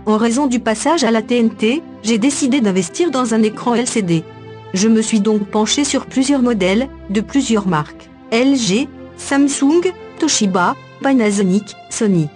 En raison du passage à la TNT, j'ai décidé d'investir dans un écran LCD. Je me suis donc penché sur plusieurs modèles, de plusieurs marques. LG, Samsung, Toshiba, Panasonic, Sony.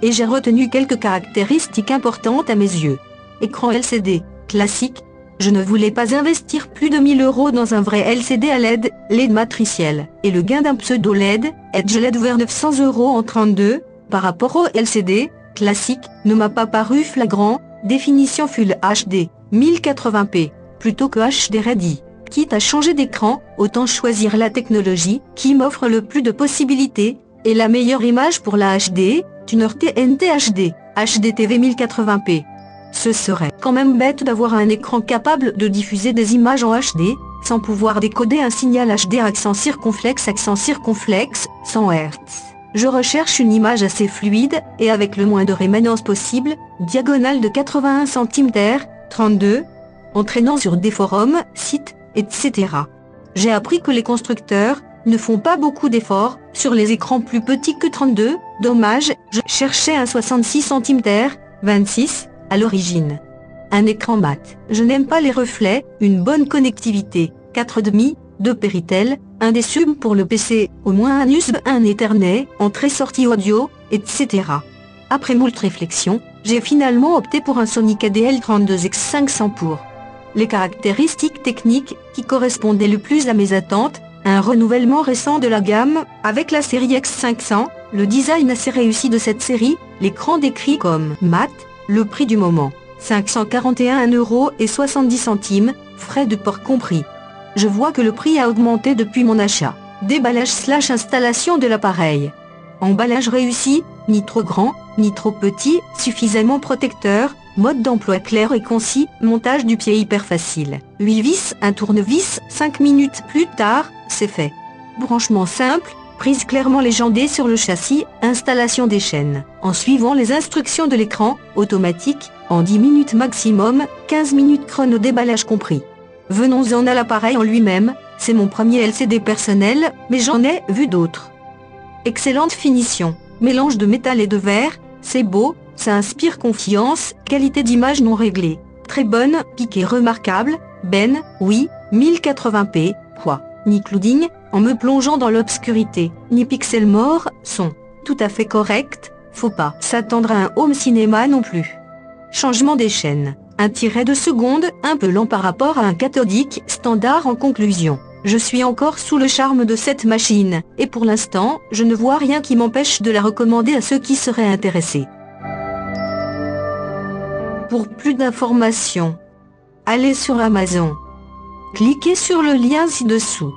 Et j'ai retenu quelques caractéristiques importantes à mes yeux. Écran LCD, classique. Je ne voulais pas investir plus de 1000 € dans un vrai LCD à LED matriciel. Et le gain d'un pseudo LED, Edge LED vers 900 € en 32, par rapport au LCD, classique, ne m'a pas paru flagrant. Définition Full HD, 1080p, plutôt que HD Ready. Quitte à changer d'écran, autant choisir la technologie qui m'offre le plus de possibilités, et la meilleure image pour la HD, Tuner TNT HD, HDTV 1080p. Ce serait quand même bête d'avoir un écran capable de diffuser des images en HD, sans pouvoir décoder un signal HD à accent circonflexe 100 Hz. Je recherche une image assez fluide, et avec le moins de rémanence possible, diagonale de 81 cm, 32, entraînant sur des forums, sites, etc. J'ai appris que les constructeurs ne font pas beaucoup d'efforts sur les écrans plus petits que 32, dommage, je cherchais un 66 cm, 26, à l'origine. Un écran mat, je n'aime pas les reflets, une bonne connectivité, 4,5, 2 Péritel, un des subs pour le PC, au moins un USB, un Ethernet, entrée-sortie audio, etc. Après moult réflexions, j'ai finalement opté pour un Sony KDL32X500 pour les caractéristiques techniques qui correspondaient le plus à mes attentes, un renouvellement récent de la gamme, avec la série X500, le design assez réussi de cette série, l'écran décrit comme mat, le prix du moment, 541,70 €, frais de port compris. Je vois que le prix a augmenté depuis mon achat. Déballage/installation de l'appareil. Emballage réussi, ni trop grand, ni trop petit, suffisamment protecteur, mode d'emploi clair et concis, montage du pied hyper facile. 8 vis, un tournevis, 5 minutes plus tard, c'est fait. Branchement simple, prise clairement légendée sur le châssis, installation des chaînes. En suivant les instructions de l'écran, automatique, en 10 minutes maximum, 15 minutes chrono déballage compris. Venons-en à l'appareil en lui-même, c'est mon premier LCD personnel, mais j'en ai vu d'autres. Excellente finition, mélange de métal et de verre, c'est beau, ça inspire confiance, qualité d'image non réglée. Très bonne, piqué remarquable, oui, 1080p, quoi, ni clouding, en me plongeant dans l'obscurité, ni pixel mort, son, tout à fait correct, faut pas s'attendre à un home cinéma non plus. Changement des chaînes. 1,2 secondes, un peu lent par rapport à un cathodique standard en conclusion. Je suis encore sous le charme de cette machine, et pour l'instant, je ne vois rien qui m'empêche de la recommander à ceux qui seraient intéressés. Pour plus d'informations, allez sur Amazon. Cliquez sur le lien ci-dessous.